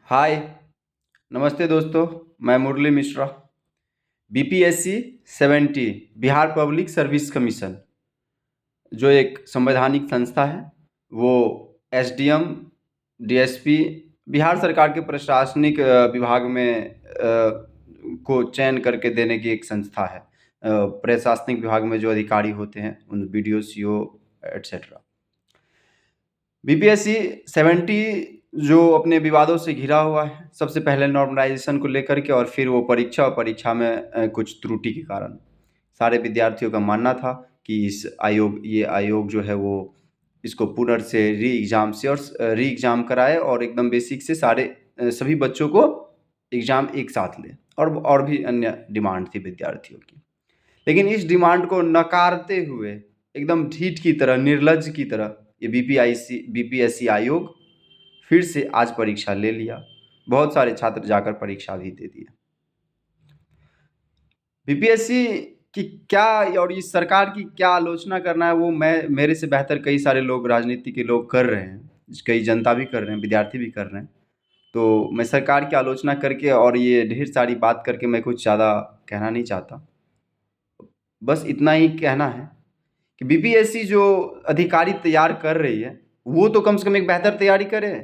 हाय। नमस्ते दोस्तों। मैं Murali Mishra. BPSC 70 Bihar public service commission जो एक संवैधानिक संस्था है, वो एसडीएम, डीएसपी, बिहार सरकार के प्रशासनिक विभाग में को चयन करके देने की एक संस्था है। प्रशासनिक विभाग में जो अधिकारी होते हैं उन बीडीओ, सीओ एट्सेट्रा। बीपीएससी 70 जो अपने विवादों से घिरा हुआ है, सबसे पहले नॉर्मलाइजेशन को लेकर के, और फिर वो परीक्षा में कुछ त्रुटि के कारण सारे विद्यार्थियों का मानना था कि ये आयोग जो है वो इसको पुनः से री एग्ज़ाम कराए और एकदम बेसिक से सभी बच्चों को एग्ज़ाम एक साथ ले, और भी अन्य डिमांड थी विद्यार्थियों की। लेकिन इस डिमांड को नकारते हुए एकदम ढीठ की तरह, निर्लज्ज की तरह ये बीपीएससी आयोग फिर से आज परीक्षा ले लिया। बहुत सारे छात्र जाकर परीक्षा भी दे दिए। बीपीएससी की क्या और इस सरकार की क्या आलोचना करना है, वो मेरे से बेहतर कई सारे लोग, राजनीति के लोग कर रहे हैं, कई जनता भी कर रहे हैं, विद्यार्थी भी कर रहे हैं। तो मैं सरकार की आलोचना करके और ये ढेर सारी बात करके मैं कुछ ज़्यादा कहना नहीं चाहता। बस इतना ही कहना है कि बीपीएससी जो अधिकारी तैयार कर रही है, वो तो कम से कम एक बेहतर तैयारी करे।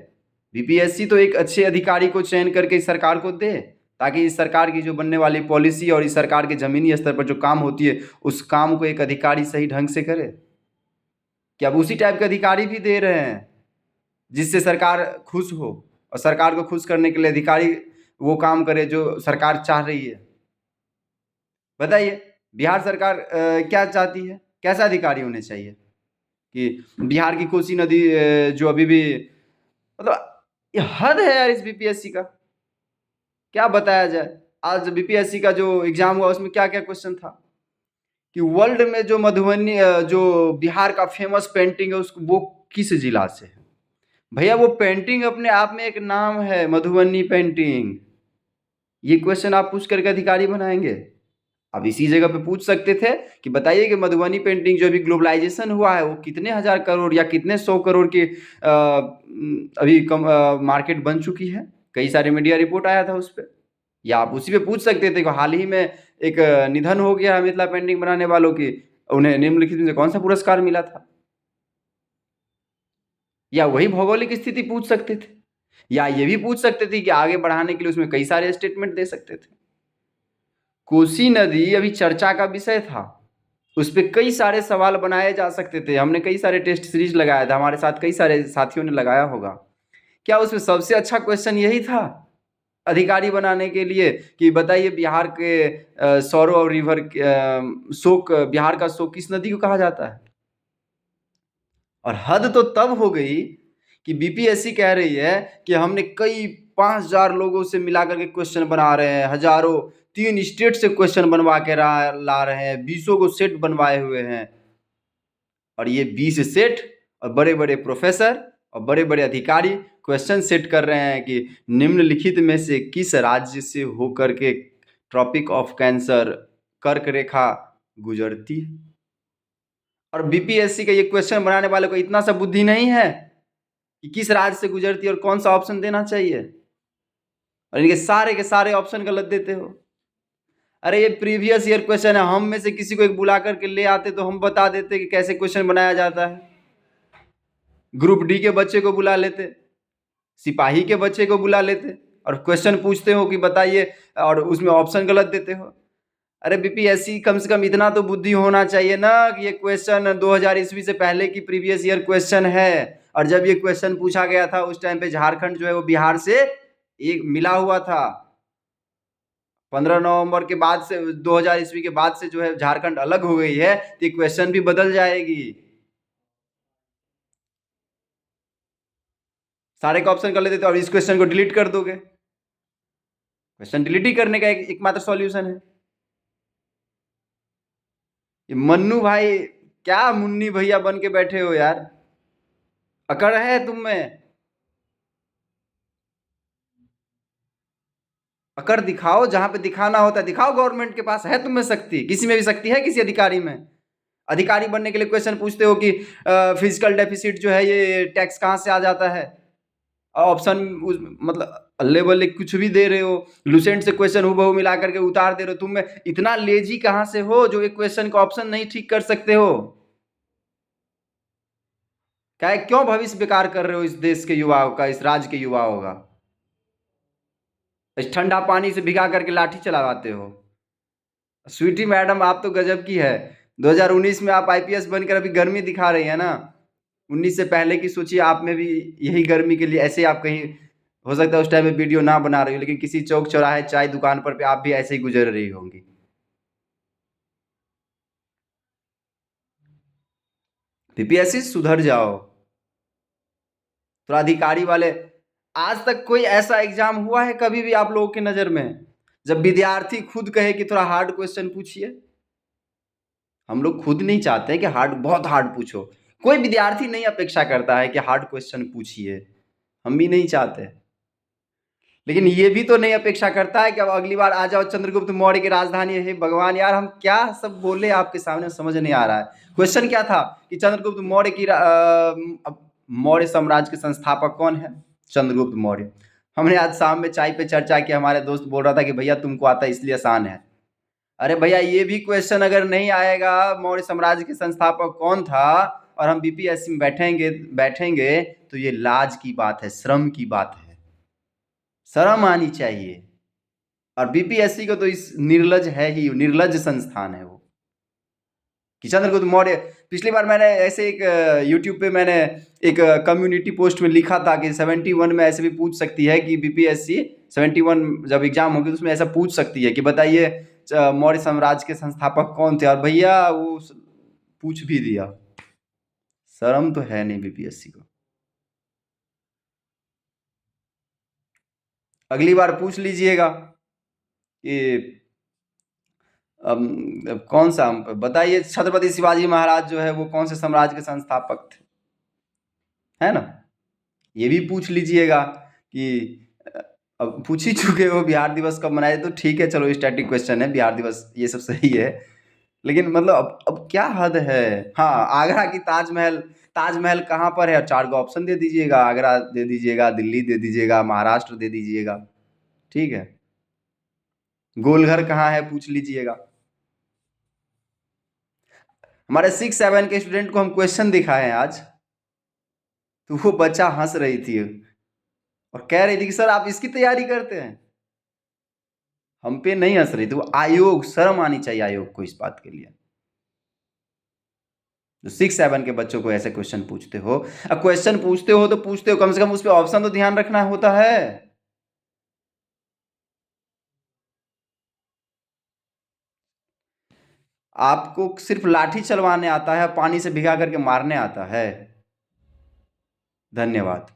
बीपीएससी तो एक अच्छे अधिकारी को चयन करके इस सरकार को दे, ताकि इस सरकार की जो बनने वाली पॉलिसी और इस सरकार के ज़मीनी स्तर पर जो काम होती है, उस काम को एक अधिकारी सही ढंग से करे। कि अब उसी टाइप के अधिकारी भी दे रहे हैं जिससे सरकार खुश हो, और सरकार को खुश करने के लिए अधिकारी वो काम करे जो सरकार चाह रही है। बताइए, बिहार सरकार क्या चाहती है? कैसा अधिकारी होने चाहिए? कि बिहार की कोसी नदी जो अभी भी, मतलब ये हद है यार इस बीपीएससी का। क्या बताया जाए? आज बीपीएससी का जो एग्जाम हुआ उसमें क्या क्या क्वेश्चन था कि वर्ल्ड में जो मधुबनी जो बिहार का फेमस पेंटिंग है उसको, वो किस जिला से है? भैया वो पेंटिंग अपने आप में एक नाम है, मधुबनी पेंटिंग। ये क्वेश्चन आप पूछ करके अधिकारी बनाएंगे? अब इसी जगह पे पूछ सकते थे कि बताइए कि मधुबनी पेंटिंग जो अभी ग्लोबलाइजेशन हुआ है, वो कितने हजार करोड़ या कितने 100 करोड़ की अभी कम मार्केट बन चुकी है। कई सारे मीडिया रिपोर्ट आया था उस पर। या आप उसी पे पूछ सकते थे कि हाल ही में एक निधन हो गया है मिथिला पेंटिंग बनाने वालों की, उन्हें निम्नलिखित में से कौन सा पुरस्कार मिला था। या वही भौगोलिक स्थिति पूछ सकते थे, या ये भी पूछ सकते थे कि आगे बढ़ाने के लिए उसमें कई सारे स्टेटमेंट दे सकते थे। कोसी नदी अभी चर्चा का विषय था, उस पर कई सारे सवाल बनाए जा सकते थे। हमने कई सारे टेस्ट सीरीज लगाया था, हमारे साथ कई सारे साथियों ने लगाया होगा। क्या उसमें सबसे अच्छा क्वेश्चन यही था अधिकारी बनाने के लिए कि बताइए बिहार के सौरो और रिवर शोक, बिहार का शोक किस नदी को कहा जाता है? और हद तो तब हो गई कि बीपीएससी कह रही है कि हमने कई 5,000 लोगों से मिला करके क्वेश्चन बना रहे हैं, हजारों 3 स्टेट से क्वेश्चन बनवा के ला रहे हैं, 20 को सेट बनवाए हुए हैं। और ये 20 सेट और बड़े बड़े प्रोफेसर और बड़े बड़े अधिकारी क्वेश्चन सेट कर रहे हैं कि निम्नलिखित में से किस राज्य से होकर के ट्रॉपिक ऑफ कैंसर कर्क रेखा गुजरती है। और बीपीएससी का ये क्वेश्चन बनाने वाले को इतना सा बुद्धि नहीं है कि किस राज्य से गुजरती है और कौन सा ऑप्शन देना चाहिए, और इनके सारे के सारे ऑप्शन गलत देते हो। अरे ये प्रीवियस ईयर क्वेश्चन है, हम में से किसी को एक बुला करके ले आते तो हम बता देते कि कैसे क्वेश्चन बनाया जाता है। ग्रुप डी के बच्चे को बुला लेते, सिपाही के बच्चे को बुला लेते, और क्वेश्चन पूछते हो कि बताइए, और उसमें ऑप्शन गलत देते हो। अरे बीपीएससी कम से कम इतना तो बुद्धि होना चाहिए ना कि ये क्वेश्चन 2000 ईस्वी से पहले की प्रीवियस ईयर क्वेश्चन है, और जब ये क्वेश्चन पूछा गया था उस टाइम पे झारखंड जो है वो बिहार से एक मिला हुआ था। 15 नवंबर के बाद से, 2000 ईस्वी के बाद से जो है झारखंड अलग हो गई है, तो ये क्वेश्चन भी बदल जाएगी। सारे का ऑप्शन कर लेते तो अब इस क्वेश्चन को डिलीट कर दोगे। क्वेश्चन डिलीट ही करने का एकमात्र सॉल्यूशन है। ये मन्नू भाई, क्या मुन्नी भैया बन के बैठे हो यार? अकड़ है तुम में? अकड़ दिखाओ, जहां पे दिखाना होता है दिखाओ। गवर्नमेंट के पास है तुम में शक्ति, किसी में भी शक्ति है, किसी अधिकारी में? अधिकारी बनने के लिए क्वेश्चन पूछते हो कि फिजिकल डेफिसिट जो है ये टैक्स कहां से आ जाता है, ऑप्शन मतलब अल्ले बल्ले कुछ भी दे रहे हो, लुसेंट से क्वेश्चन हूबहू मिला करके उतार दे रहे हो। तुम में इतना लेजी कहाँ से हो जो एक क्वेश्चन का ऑप्शन नहीं ठीक कर सकते हो? क्या है, क्यों भविष्य बेकार कर रहे हो इस देश के युवाओं का, इस राज्य के युवाओं का? इस ठंडा पानी से भिगा करके लाठी चलाते हो। स्वीटी मैडम आप तो गजब की है। 2019 में आप आईपीएस बनकर अभी गर्मी दिखा रही है ना। 19 से पहले की सोचिए, आप में भी यही गर्मी के लिए ऐसे आप कहीं, हो सकता है उस टाइम में वीडियो ना बना रही हो, लेकिन किसी चौक चौराहे चाय दुकान पर पे आप भी ऐसे ही गुजर रही होंगी। पीपीएससी सुधर जाओ। थोड़ा अधिकारी वाले, आज तक कोई ऐसा एग्जाम हुआ है कभी भी आप लोगों की नजर में जब विद्यार्थी खुद कहे कि थोड़ा हार्ड क्वेश्चन पूछिए? हम लोग खुद नहीं चाहते हैं कि हार्ड, बहुत हार्ड पूछो। कोई विद्यार्थी नहीं अपेक्षा करता है कि हार्ड क्वेश्चन पूछिए, हम भी नहीं चाहते। लेकिन ये भी तो नहीं अपेक्षा करता है कि अब अगली बार आ जाओ, चंद्रगुप्त मौर्य की राजधानी है। भगवान यार, हम क्या सब बोले आपके सामने, समझ नहीं आ रहा है। क्वेश्चन क्या था कि चंद्रगुप्त मौर्य की मौर्य साम्राज्य के संस्थापक कौन है? चंद्रगुप्त मौर्य। हमने आज शाम में चाय पे चर्चा की, हमारे दोस्त बोल रहा था कि भैया तुमको आता है इसलिए आसान है। अरे भैया, ये भी क्वेश्चन अगर नहीं आएगा मौर्य साम्राज्य के संस्थापक कौन था, और हम बीपीएससी में बैठेंगे बैठेंगे तो ये लाज की बात है, श्रम की बात है, शर्म आनी चाहिए। और बीपीएससी को तो इस निर्लज है ही, निर्लज संस्थान है वो कि चंद्रगुप्त मौर्य। पिछली बार मैंने ऐसे एक यूट्यूब पे मैंने एक कम्युनिटी पोस्ट में लिखा था कि 71 में ऐसे भी पूछ सकती है कि बीपीएससी 71 जब एग्जाम होगी तो उसमें ऐसा पूछ सकती है कि बताइए मौर्य साम्राज्य के संस्थापक कौन थे, और भैया वो पूछ भी दिया। शर्म तो है नहीं बीपीएससी को। अगली बार पूछ लीजिएगा कि अब कौन सा, बताइए छत्रपति शिवाजी महाराज जो है वो कौन से साम्राज्य के संस्थापक थे, है ना? ये भी पूछ लीजिएगा कि अब पूछ ही चुके हो बिहार दिवस कब मनाए, तो ठीक है चलो स्टैटिक क्वेश्चन है, बिहार दिवस ये सब सही है। लेकिन मतलब अब क्या हद है। हाँ, आगरा की ताजमहल, ताजमहल कहाँ पर है? 4 गो ऑप्शन दे दीजिएगा, आगरा दे दीजिएगा, दिल्ली दे दीजिएगा, महाराष्ट्र दे दीजिएगा, ठीक है। गोलघर कहाँ है पूछ लीजिएगा। हमारे 6-7 के स्टूडेंट को हम क्वेश्चन दिखाए हैं आज, तो वो बच्चा हंस रही थी और कह रही थी कि सर आप इसकी तैयारी करते हैं। हम पे नहीं हंस रही थी वो, आयोग, शर्म आनी चाहिए आयोग को इस बात के लिए। जो 6-7 के बच्चों को ऐसे क्वेश्चन पूछते हो, अब क्वेश्चन पूछते हो तो पूछते हो, कम से कम उस पर ऑप्शन तो ध्यान रखना होता है। आपको सिर्फ लाठी चलवाने आता है, पानी से भिगा करके मारने आता है। धन्यवाद।